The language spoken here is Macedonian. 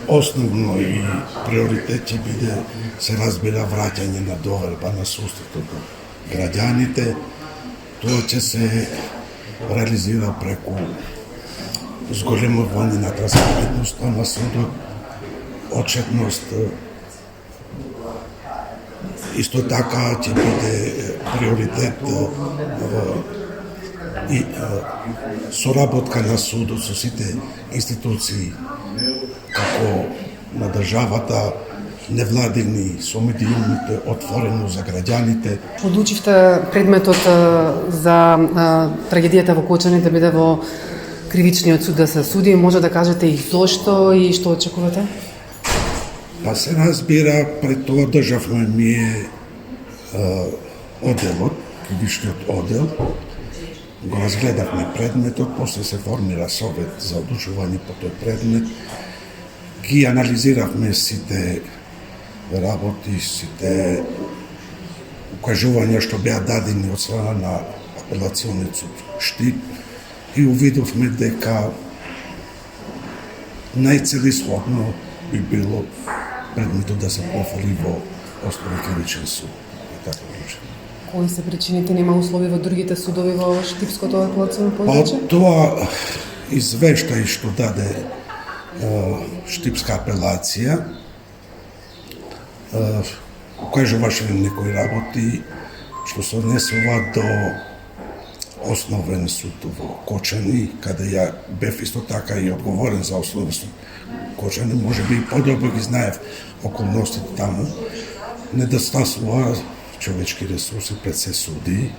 основно и приоритет ќе биде, се разбира, враќање на доверба на судството до граѓаните. Тоа ќе се реализира преку зголемување на транспарентноста на судот, отчетност. Исто така ќе биде приоритет и соработка на судот со сите институции, како на државата, невладини, со медиумите, отворено за граѓаните. Одлучивте предметот за трагедијата во Кочани да биде во кривичниот суд да се суди. Може да кажете и зошто и што очекувате? Па се разбира, пред тоа државме ние оделот, кривичниот одел, го разгледавме предметот, после се формира совет за одлучување по тој предмет, ги анализиравме сите работи, сите укажувања што беа дадени од страна на апелациониот суд Штип и увидовме дека најцелисhodно би било предметот да се пофали во Основен кривичен суд. Така одлучено. Кои се причините? Нема услови во другите судови во Штипското апелационо подрачје? Па тоа извештај што даде Штипска апелација укажуваше некои работи што се однесува до Основен суд во Кочани, каде ја бев исто така и одговорен за Основен суд Кочани, може би и подобро ги знаев околностите таму. Недостасува човечки ресурси пред се суди,